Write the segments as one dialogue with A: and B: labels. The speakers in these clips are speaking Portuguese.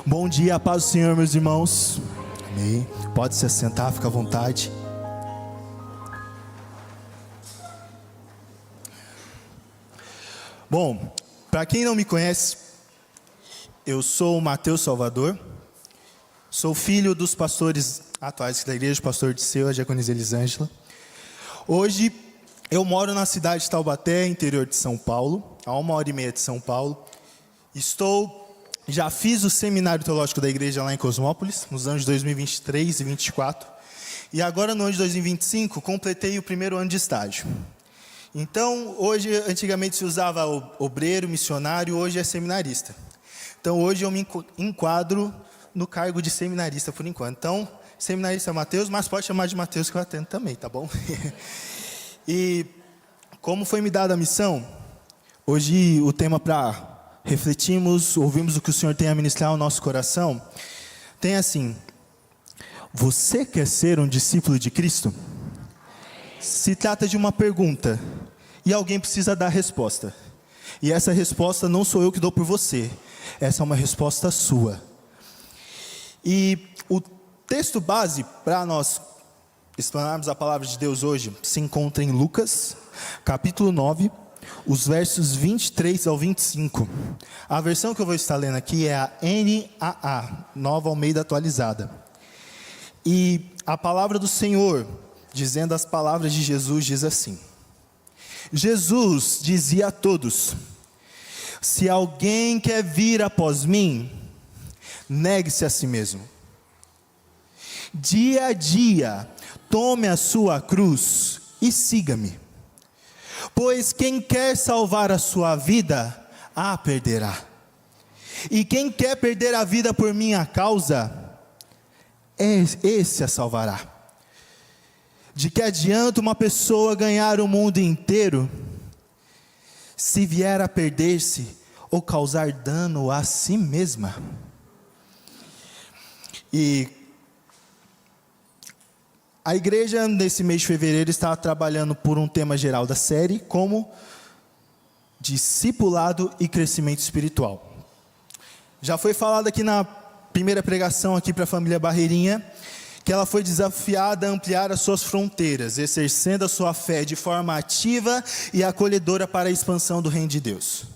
A: Bom dia, a paz do Senhor, meus irmãos. Amém. Pode se assentar, fica à vontade. Bom, para quem não me conhece, eu sou o Mateus Salvador. Sou filho dos pastores atuais da igreja, pastor Disseu, a diaconisa Elisângela. Hoje eu moro na cidade de Taubaté, interior de São Paulo, a 1h30 de São Paulo. Já fiz o seminário teológico da igreja lá em Cosmópolis, nos anos de 2023 e 2024. E agora, no ano de 2025, completei o primeiro ano de estágio. Então, hoje, antigamente se usava obreiro, missionário, hoje é seminarista. Então, hoje eu me enquadro no cargo de seminarista por enquanto. Então, seminarista é Mateus, mas pode chamar de Mateus que eu atendo também, tá bom? E como foi me dada a missão, hoje o tema para refletirmos, ouvimos o que o Senhor tem a ministrar ao nosso coração, tem assim: você quer ser um discípulo de Cristo? Se trata de uma pergunta, e alguém precisa dar a resposta. E essa resposta não sou eu que dou por você, essa é uma resposta sua. E o texto base para nós explanarmos a palavra de Deus hoje se encontra em Lucas, capítulo 9, os versos 23 ao 25. A versão que eu vou estar lendo aqui é a NAA, Nova Almeida Atualizada. E a palavra do Senhor, dizendo as palavras de Jesus, diz assim: Jesus dizia a todos: se alguém quer vir após mim, negue-se a si mesmo. Dia a dia, tome a sua cruz e siga-me. Pois quem quer salvar a sua vida, a perderá. E quem quer perder a vida por minha causa, esse a salvará. De que adianta uma pessoa ganhar o mundo inteiro, se vier a perder-se ou causar dano a si mesma? E a igreja, nesse mês de fevereiro, está trabalhando por um tema geral da série, como discipulado e crescimento espiritual. Já foi falado aqui na primeira pregação aqui para a família Barreirinha, que ela foi desafiada a ampliar as suas fronteiras, exercendo a sua fé de forma ativa e acolhedora para a expansão do reino de Deus.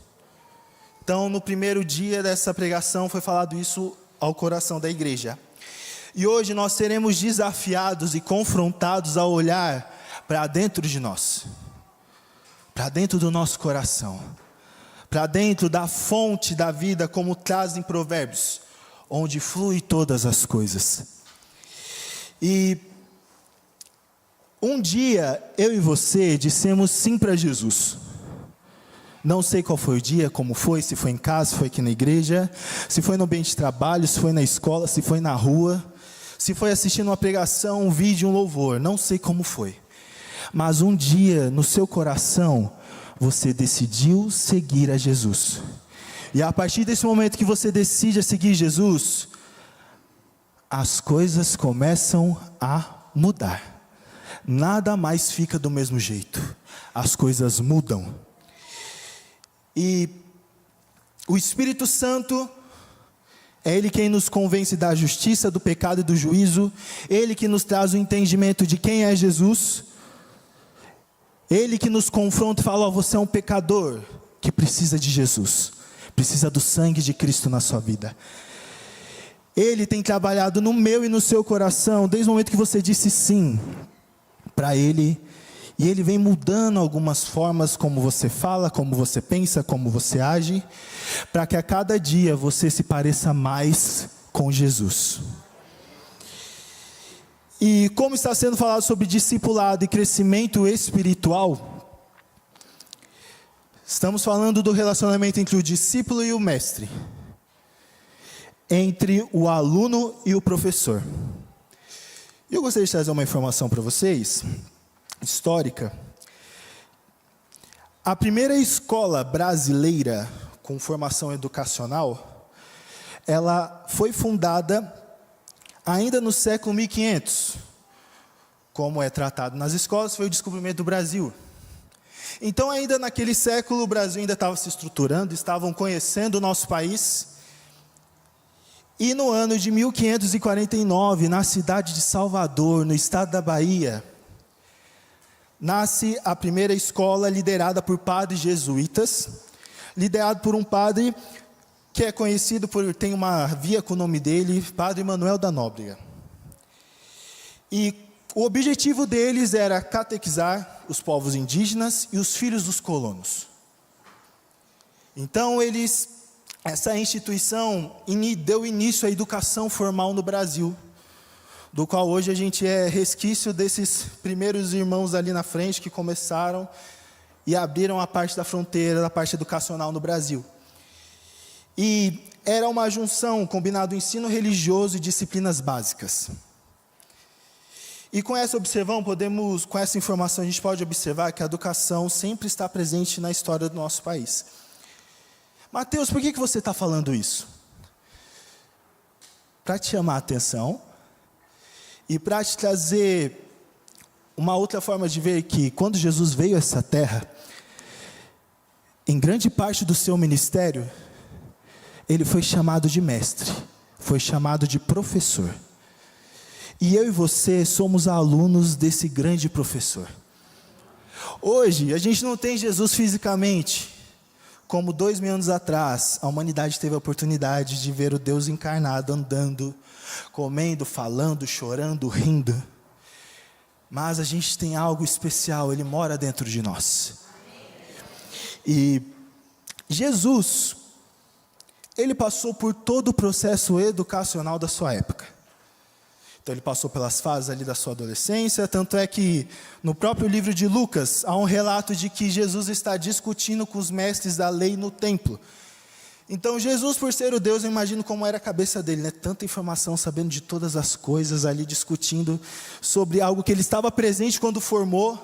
A: Então, no primeiro dia dessa pregação, foi falado isso ao coração da igreja. E hoje nós seremos desafiados e confrontados a olhar para dentro de nós, para dentro do nosso coração, para dentro da fonte da vida, como traz em Provérbios, onde flui todas as coisas. E um dia eu e você dissemos sim para Jesus. Não sei qual foi o dia, como foi, se foi em casa, se foi aqui na igreja, se foi no ambiente de trabalho, se foi na escola, se foi na rua, se foi assistindo uma pregação, um vídeo, um louvor, não sei como foi. Mas um dia, no seu coração, você decidiu seguir a Jesus. E a partir desse momento que você decide seguir Jesus, as coisas começam a mudar. Nada mais fica do mesmo jeito. As coisas mudam. E o Espírito Santo, é Ele quem nos convence da justiça, do pecado e do juízo. Ele que nos traz o entendimento de quem é Jesus. Ele que nos confronta e fala: oh, você é um pecador que precisa de Jesus, precisa do sangue de Cristo na sua vida. Ele tem trabalhado no meu e no seu coração, desde o momento que você disse sim para Ele. E Ele vem mudando algumas formas como você fala, como você pensa, como você age, para que a cada dia você se pareça mais com Jesus. E como está sendo falado sobre discipulado e crescimento espiritual, estamos falando do relacionamento entre o discípulo e o mestre, entre o aluno e o professor. E eu gostaria de trazer uma informação para vocês, histórica. A primeira escola brasileira com formação educacional, ela foi fundada ainda no século 1500. Como é tratado nas escolas, foi o descobrimento do Brasil. Então, ainda naquele século, o Brasil ainda estava se estruturando, estavam conhecendo o nosso país. E no ano de 1549, na cidade de Salvador, no estado da Bahia, nasce a primeira escola liderada por padres jesuítas, liderado por um padre que é conhecido tem uma via com o nome dele, Padre Manuel da Nóbrega. E o objetivo deles era catequizar os povos indígenas e os filhos dos colonos. Então essa instituição deu início à educação formal no Brasil, do qual hoje a gente é resquício desses primeiros irmãos ali na frente que começaram e abriram a parte da fronteira, da parte educacional no Brasil. E era uma junção combinado ensino religioso e disciplinas básicas. E com essa com essa informação a gente pode observar que a educação sempre está presente na história do nosso país. Mateus, por que você está falando isso? Para te chamar a atenção e para te trazer uma outra forma de ver que quando Jesus veio a essa terra, em grande parte do seu ministério, ele foi chamado de mestre, foi chamado de professor. E eu e você somos alunos desse grande professor. Hoje, a gente não tem Jesus fisicamente, como 2000 anos atrás, a humanidade teve a oportunidade de ver o Deus encarnado, andando, comendo, falando, chorando, rindo. Mas a gente tem algo especial, Ele mora dentro de nós. E Jesus, Ele passou por todo o processo educacional da sua época. Então ele passou pelas fases ali da sua adolescência, tanto é que no próprio livro de Lucas, há um relato de que Jesus está discutindo com os mestres da lei no templo. Então Jesus, por ser o Deus, eu imagino como era a cabeça dele, né? Tanta informação, sabendo de todas as coisas ali, discutindo sobre algo que ele estava presente quando formou,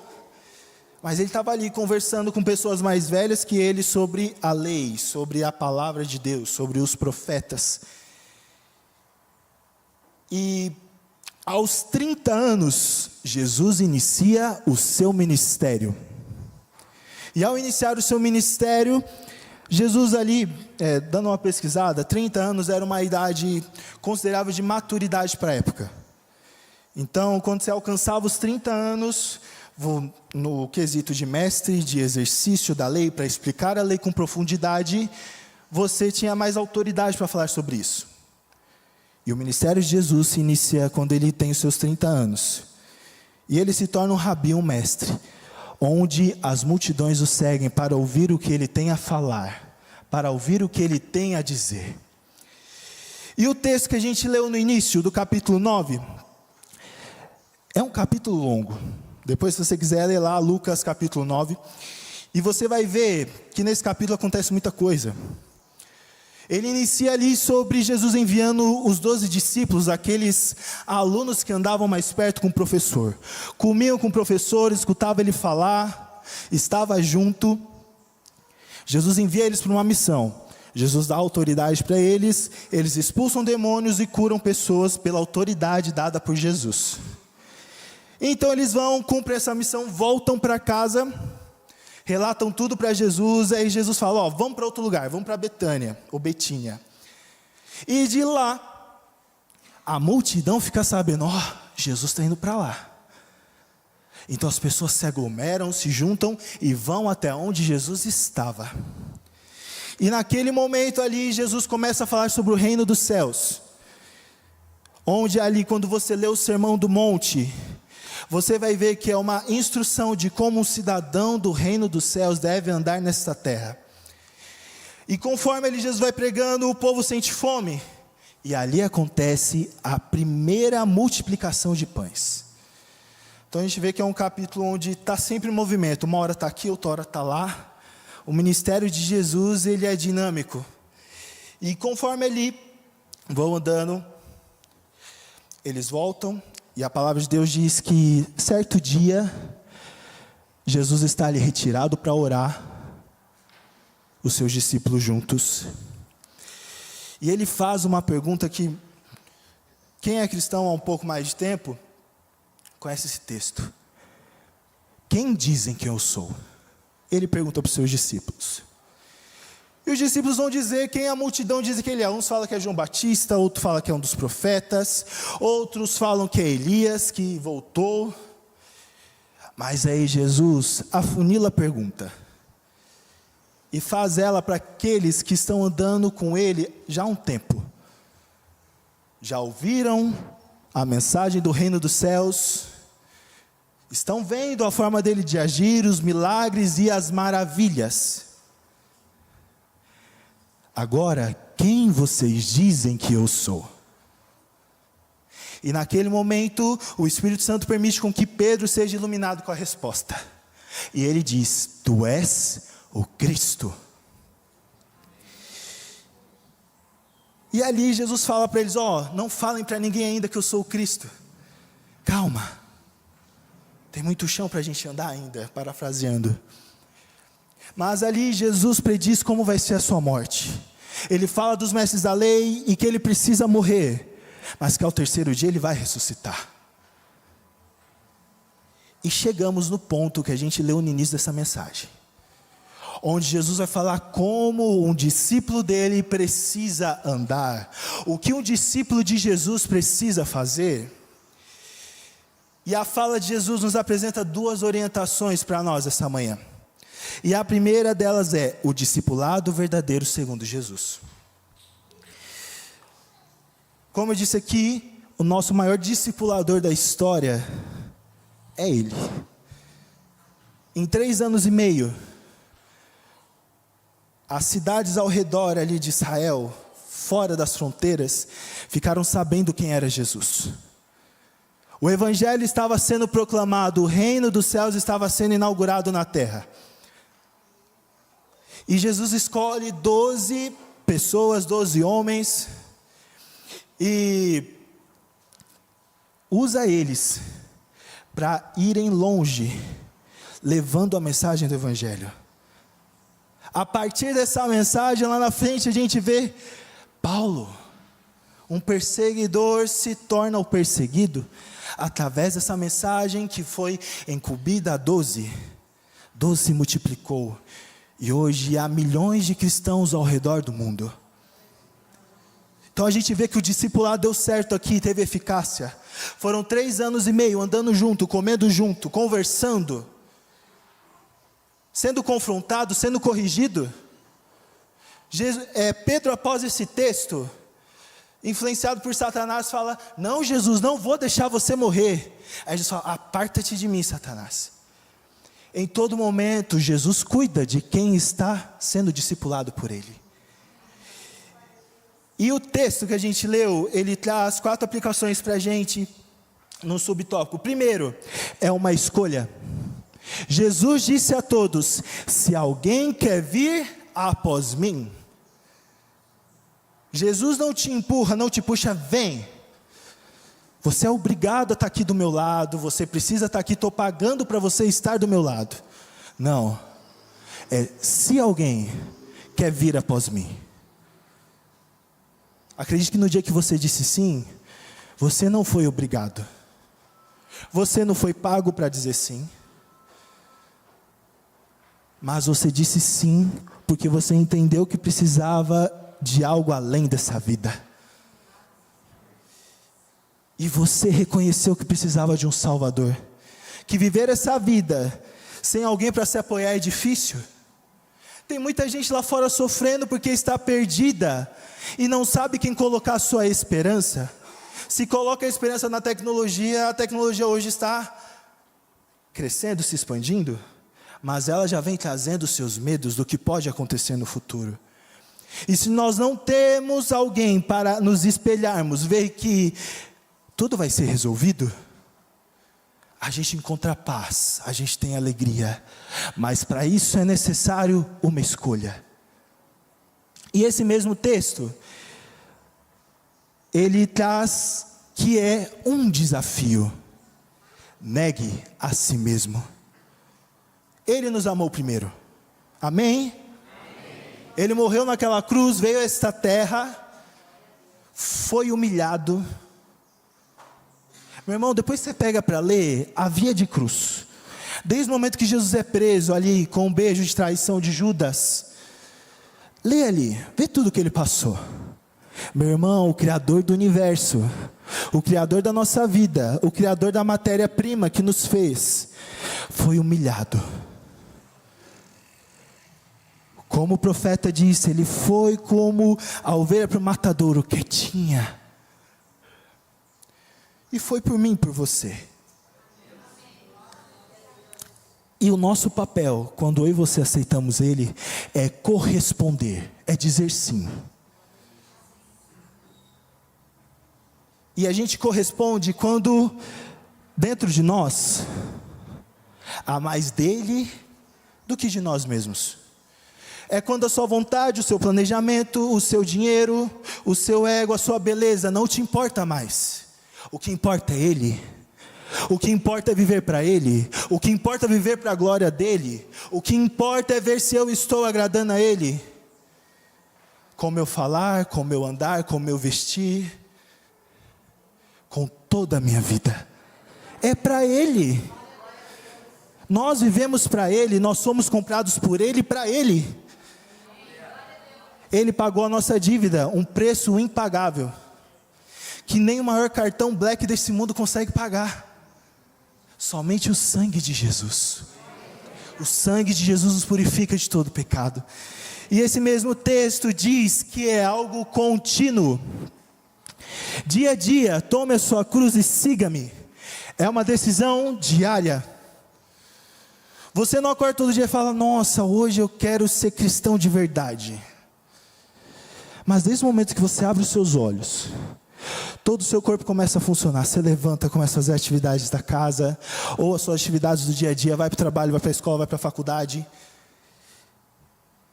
A: mas ele estava ali conversando com pessoas mais velhas que ele sobre a lei, sobre a palavra de Deus, sobre os profetas. E aos 30 anos, Jesus inicia o seu ministério. E ao iniciar o seu ministério, Jesus ali, dando uma pesquisada, 30 anos era uma idade considerável de maturidade para a época. Então, quando você alcançava os 30 anos, no quesito de mestre, de exercício da lei, para explicar a lei com profundidade, você tinha mais autoridade para falar sobre isso. E o ministério de Jesus se inicia quando ele tem os seus 30 anos. E ele se torna um rabi, um mestre, onde as multidões o seguem para ouvir o que ele tem a falar, para ouvir o que ele tem a dizer. E o texto que a gente leu no início do capítulo 9, é um capítulo longo. Depois, se você quiser ler lá, Lucas capítulo 9, e você vai ver que nesse capítulo acontece muita coisa. Ele inicia ali sobre Jesus enviando os 12 discípulos, aqueles alunos que andavam mais perto com o professor. Comiam com o professor, escutavam ele falar, estava junto. Jesus envia eles para uma missão. Jesus dá autoridade para eles, eles expulsam demônios e curam pessoas pela autoridade dada por Jesus. Então eles vão, cumprem essa missão, voltam para casa, relatam tudo para Jesus, aí Jesus fala, vamos para outro lugar, vamos para Betânia, ou Betínia. E de lá, a multidão fica sabendo, Jesus está indo para lá. Então as pessoas se aglomeram, se juntam e vão até onde Jesus estava. E naquele momento ali, Jesus começa a falar sobre o reino dos céus. Onde ali, quando você lê o Sermão do Monte, você vai ver que é uma instrução de como um cidadão do reino dos céus deve andar nesta terra. E conforme Jesus vai pregando, o povo sente fome. E ali acontece a primeira multiplicação de pães. Então a gente vê que é um capítulo onde está sempre em movimento. Uma hora está aqui, outra hora está lá. O ministério de Jesus, ele é dinâmico. E conforme ele vão andando, eles voltam. E a palavra de Deus diz que certo dia, Jesus está ali retirado para orar, os seus discípulos juntos. E ele faz uma pergunta que, quem é cristão há um pouco mais de tempo, conhece esse texto. Quem dizem que eu sou? Ele pergunta para os seus discípulos. E os discípulos vão dizer quem a multidão diz que ele é. Uns falam que é João Batista, outro fala que é um dos profetas, outros falam que é Elias, que voltou. Mas aí Jesus afunila a pergunta e faz ela para aqueles que estão andando com ele já há um tempo. Já ouviram a mensagem do reino dos céus, estão vendo a forma dele de agir, os milagres e as maravilhas. Agora, quem vocês dizem que eu sou? E naquele momento, o Espírito Santo permite com que Pedro seja iluminado com a resposta. E ele diz: tu és o Cristo. E ali Jesus fala para eles: não falem para ninguém ainda que eu sou o Cristo. Calma. Tem muito chão para a gente andar ainda, parafraseando. Mas ali Jesus prediz como vai ser a sua morte. Ele fala dos mestres da lei e que ele precisa morrer, mas que ao terceiro dia ele vai ressuscitar. E chegamos no ponto que a gente leu no início dessa mensagem, onde Jesus vai falar como um discípulo dele precisa andar, o que um discípulo de Jesus precisa fazer. E a fala de Jesus nos apresenta duas orientações para nós essa manhã. E a primeira delas é o discipulado verdadeiro segundo Jesus. Como eu disse aqui, o nosso maior discipulador da história é Ele. Em 3 anos e meio, as cidades ao redor ali de Israel, fora das fronteiras, ficaram sabendo quem era Jesus. O evangelho estava sendo proclamado, o reino dos céus estava sendo inaugurado na terra. E Jesus escolhe 12 pessoas, 12 homens, e usa eles para irem longe, levando a mensagem do evangelho. A partir dessa mensagem, lá na frente a gente vê Paulo, um perseguidor se torna o perseguido, através dessa mensagem que foi incumbida a 12. 12 se multiplicou, e hoje há milhões de cristãos ao redor do mundo. Então a gente vê que o discipulado deu certo aqui, teve eficácia. Foram 3 anos e meio andando junto, comendo junto, conversando, sendo confrontado, sendo corrigido. Pedro, após esse texto, influenciado por Satanás, fala: não, Jesus, não vou deixar você morrer. Aí Jesus fala: aparta-te de mim, Satanás. Em todo momento, Jesus cuida de quem está sendo discipulado por Ele. E o texto que a gente leu, ele traz 4 aplicações para a gente no subtópico. Primeiro, é uma escolha. Jesus disse a todos: se alguém quer vir após mim. Jesus não te empurra, não te puxa, vem. Você é obrigado a estar aqui do meu lado, você precisa estar aqui, estou pagando para você estar do meu lado. Não, se alguém quer vir após mim. Acredite que no dia que você disse sim, você não foi obrigado. Você não foi pago para dizer sim. Mas você disse sim, porque você entendeu que precisava de algo além dessa vida. E você reconheceu que precisava de um Salvador. Que viver essa vida sem alguém para se apoiar é difícil. Tem muita gente lá fora sofrendo porque está perdida e não sabe quem colocar a sua esperança. Se coloca a esperança na tecnologia, a tecnologia hoje está crescendo, se expandindo, mas ela já vem trazendo os seus medos do que pode acontecer no futuro. E se nós não temos alguém para nos espelharmos, ver que tudo vai ser resolvido, a gente encontra paz, a gente tem alegria, mas para isso é necessário uma escolha. E esse mesmo texto, ele traz que é um desafio: negue a si mesmo. Ele nos amou primeiro, amém? Ele morreu naquela cruz, veio a esta terra, foi humilhado. Meu irmão, depois você pega para ler a via de cruz. Desde o momento que Jesus é preso ali, com um beijo de traição de Judas, Lê ali, vê tudo que ele passou. Meu irmão, o Criador do universo, o Criador da nossa vida, o Criador da matéria-prima que nos fez, foi humilhado. Como o profeta disse, ele foi como a ovelha para o matadouro, quietinha. E foi por mim, por você. E o nosso papel, quando eu e você aceitamos ele, é corresponder, é dizer sim. E a gente corresponde quando, dentro de nós, há mais dele do que de nós mesmos. É quando a sua vontade, o seu planejamento, o seu dinheiro, o seu ego, a sua beleza não te importa mais. O que importa é ele. O que importa é viver para ele. O que importa é viver para a glória dele. O que importa é ver se eu estou agradando a ele. Como eu falar, como eu andar, como eu vestir. Com toda a minha vida. É para ele. Nós vivemos para ele, nós somos comprados por ele e para ele. Ele pagou a nossa dívida, um preço impagável, que nem o maior cartão black desse mundo consegue pagar. Somente o sangue de Jesus. O sangue de Jesus nos purifica de todo pecado. E esse mesmo texto diz que é algo contínuo. Dia a dia, tome a sua cruz e siga-me. É uma decisão diária. Você não acorda todo dia e fala: nossa, hoje eu quero ser cristão de verdade. Mas desde o momento que você abre os seus olhos, todo o seu corpo começa a funcionar. Você levanta, começa a fazer atividades da casa, ou as suas atividades do dia a dia, vai para o trabalho, vai para a escola, vai para a faculdade.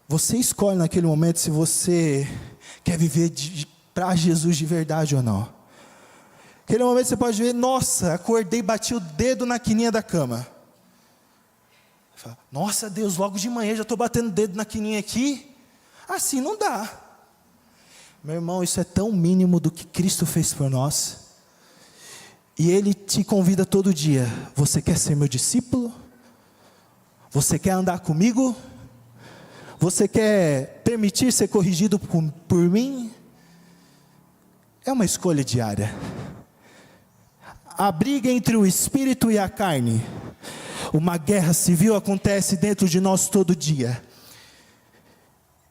A: Você escolhe naquele momento se você quer viver para Jesus de verdade ou não. Naquele momento você pode ver: nossa, acordei, bati o dedo na quininha da cama. Fala: nossa Deus, logo de manhã já estou batendo o dedo na quininha aqui. Assim não dá. Meu irmão, isso é tão mínimo do que Cristo fez por nós. E Ele te convida todo dia: você quer ser meu discípulo? Você quer andar comigo? Você quer permitir ser corrigido por mim? É uma escolha diária. A briga entre o espírito e a carne, uma guerra civil acontece dentro de nós todo dia.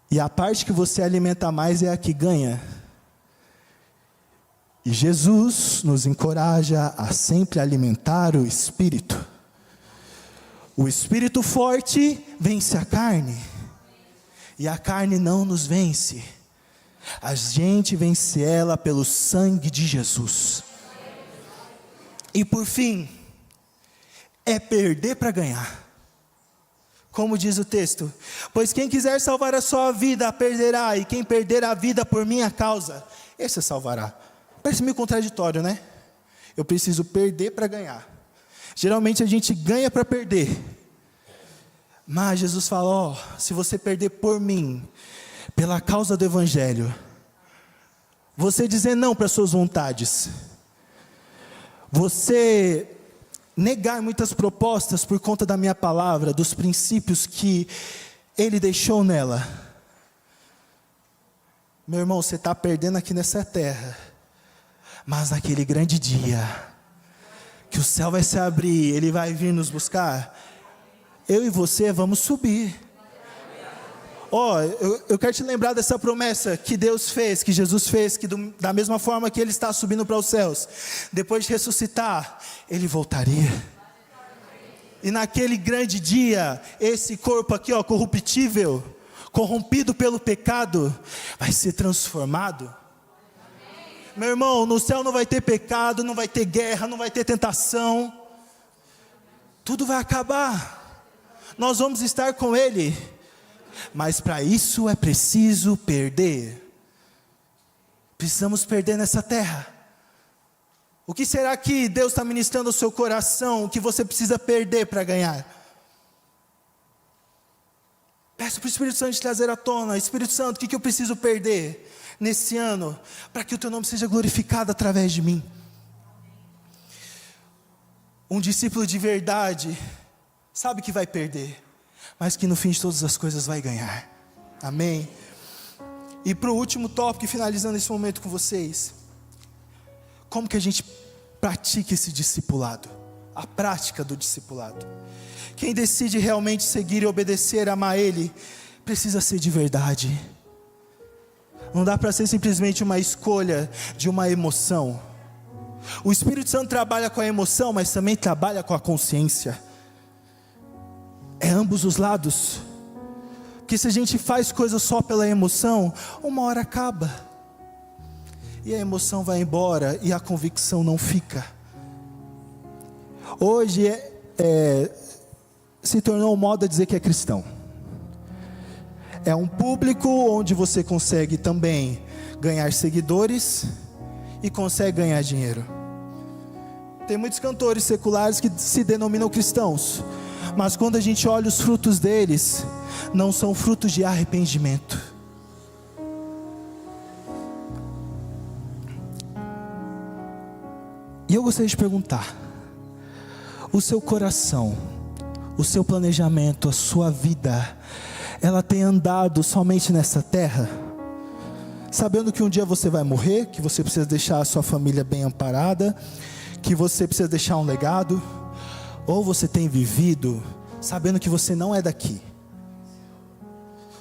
A: E a parte que você alimenta mais é a que ganha. E Jesus nos encoraja a sempre alimentar o espírito. O espírito forte vence a carne. E a carne não nos vence. A gente vence ela pelo sangue de Jesus. E por fim, é perder para ganhar. Como diz o texto: pois quem quiser salvar a sua vida, a perderá, e quem perder a vida por minha causa, esse a salvará. Parece meio contraditório, né? Eu preciso perder para ganhar. Geralmente a gente ganha para perder. Mas Jesus fala: se você perder por mim, pela causa do Evangelho, você dizer não para suas vontades, você negar muitas propostas por conta da minha palavra, dos princípios que Ele deixou nela, meu irmão, você está perdendo aqui nessa terra. Mas naquele grande dia, que o céu vai se abrir, Ele vai vir nos buscar, eu e você vamos subir. Eu quero te lembrar dessa promessa que Deus fez, que Jesus fez, que da mesma forma que Ele está subindo para os céus, depois de ressuscitar, Ele voltaria. E naquele grande dia, esse corpo aqui, corruptível, corrompido pelo pecado, vai ser transformado. Meu irmão, no céu não vai ter pecado, não vai ter guerra, não vai ter tentação. Tudo vai acabar. Nós vamos estar com Ele. Mas para isso é preciso perder. Precisamos perder nessa terra. O que será que Deus está ministrando ao seu coração? O que você precisa perder para ganhar? Peça para o Espírito Santo te trazer à tona. Espírito Santo, o que eu preciso perder nesse ano, para que o teu nome seja glorificado através de mim? Um discípulo de verdade sabe que vai perder, mas que no fim de todas as coisas vai ganhar. Amém? E para o último tópico, finalizando esse momento com vocês, como que a gente pratica esse discipulado? A prática do discipulado. Quem decide realmente seguir e obedecer, amar Ele, precisa ser de verdade. Não dá para ser simplesmente uma escolha de uma emoção. O Espírito Santo trabalha com a emoção, mas também trabalha com a consciência. É ambos os lados. Porque se a gente faz coisas só pela emoção, uma hora acaba. E a emoção vai embora e a convicção não fica. Hoje se tornou moda dizer que é cristão. É um público onde você consegue também ganhar seguidores e consegue ganhar dinheiro. Tem muitos cantores seculares que se denominam cristãos, mas quando a gente olha os frutos deles, não são frutos de arrependimento. E eu gostaria de perguntar: o seu coração, o seu planejamento, a sua vida, ela tem andado somente nessa terra? Sabendo que um dia você vai morrer, que você precisa deixar a sua família bem amparada, que você precisa deixar um legado? Ou você tem vivido sabendo que você não é daqui?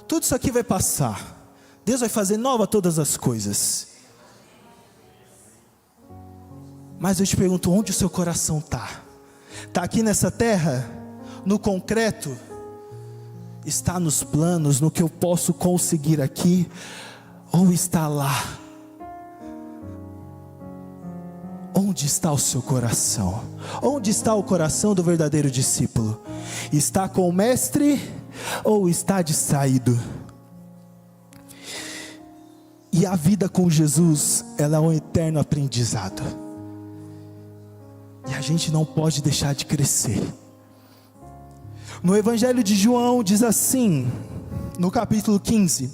A: Tudo isso aqui vai passar. Deus vai fazer nova todas as coisas. Mas eu te pergunto, onde o seu coração está? Está aqui nessa terra? No concreto? Está nos planos, no que eu posso conseguir aqui? Ou está lá? Onde está o seu coração? Onde está o coração do verdadeiro discípulo? Está com o mestre ou está distraído? E a vida com Jesus, ela é um eterno aprendizado. E a gente não pode deixar de crescer. No Evangelho de João diz assim, no capítulo 15: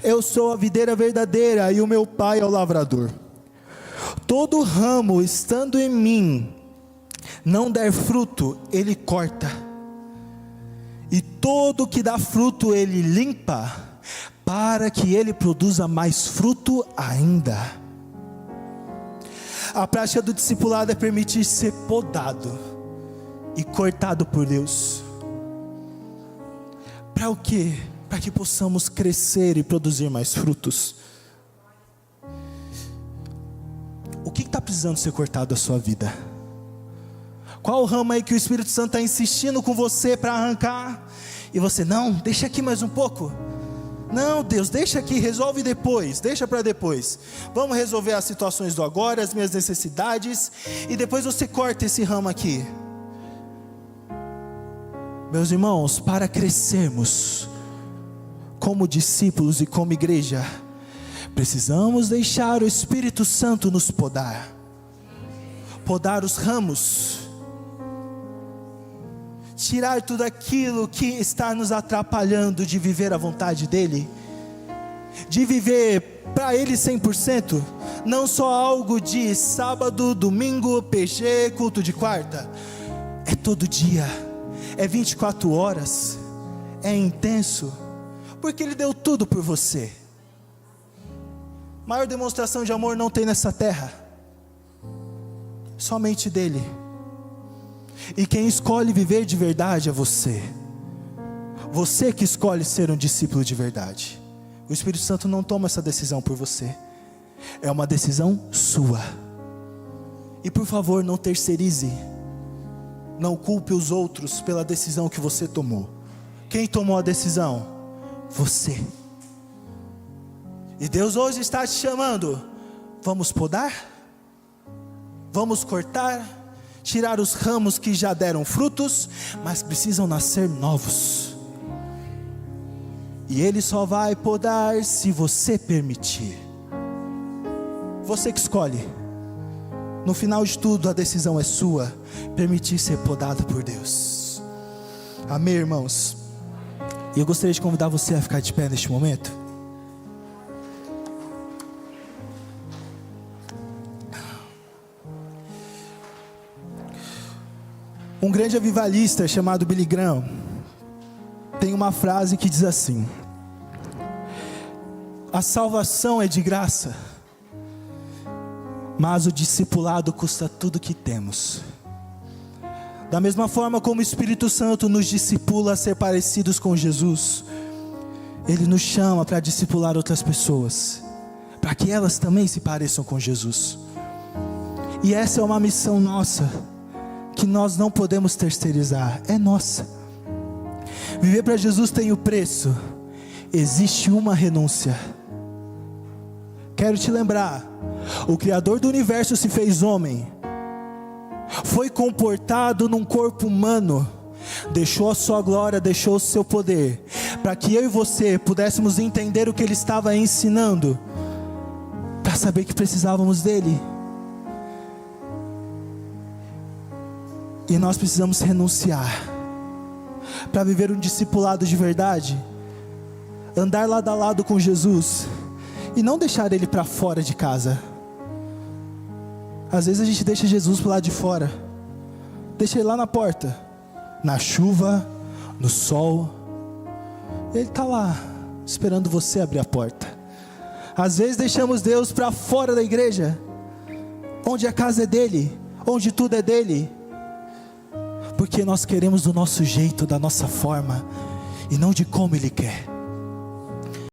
A: eu sou a videira verdadeira e o meu pai é o lavrador. Todo ramo estando em mim não der fruto, ele corta, e todo que dá fruto ele limpa, para que ele produza mais fruto ainda. A prática do discipulado é permitir ser podado e cortado por Deus. Para o quê? Para que possamos crescer e produzir mais frutos. O que está precisando ser cortado da sua vida? Qual o ramo aí que o Espírito Santo está insistindo com você para arrancar? E você, não, deixa aqui mais um pouco. Não, Deus, deixa aqui, resolve depois, deixa para depois. Vamos resolver as situações do agora, as minhas necessidades, e depois você corta esse ramo aqui. Meus irmãos, para crescermos como discípulos e como igreja, precisamos deixar o Espírito Santo nos podar. Podar os ramos. Tirar tudo aquilo que está nos atrapalhando de viver a vontade dEle. De viver para Ele 100%. Não só algo de sábado, domingo, PG, culto de quarta. É todo dia. É 24 horas. É intenso. Porque Ele deu tudo por você. Maior demonstração de amor não tem nessa terra. Somente dEle. E quem escolhe viver de verdade é você. Você que escolhe ser um discípulo de verdade. O Espírito Santo não toma essa decisão por você. É uma decisão sua. E por favor, não terceirize. Não culpe os outros pela decisão que você tomou. Quem tomou a decisão? Você. E Deus hoje está te chamando. Vamos podar? Vamos cortar? Tirar os ramos que já deram frutos, mas precisam nascer novos. E Ele só vai podar se você permitir. Você que escolhe. No final de tudo, a decisão é sua. Permitir ser podado por Deus. Amém, irmãos? E eu gostaria de convidar você a ficar de pé neste momento. Um grande avivalista chamado Billy Graham tem uma frase que diz assim: A salvação é de graça, mas o discipulado custa tudo que temos. Da mesma forma como o Espírito Santo nos discipula a ser parecidos com Jesus, Ele nos chama para discipular outras pessoas, para que elas também se pareçam com Jesus. E essa é uma missão nossa, que nós não podemos terceirizar, é nossa. Viver para Jesus tem o preço, existe uma renúncia. Quero te lembrar, o Criador do universo se fez homem, foi comportado num corpo humano, deixou a sua glória, deixou o seu poder, para que eu e você pudéssemos entender o que Ele estava ensinando, para saber que precisávamos dEle. E nós precisamos renunciar, para viver um discipulado de verdade, andar lado a lado com Jesus, e não deixar Ele para fora de casa. Às vezes a gente deixa Jesus para lado de fora, deixa Ele lá na porta, na chuva, no sol, Ele está lá, esperando você abrir a porta. Às vezes deixamos Deus para fora da igreja, onde a casa é dEle, onde tudo é dEle, porque nós queremos do nosso jeito, da nossa forma, e não de como Ele quer.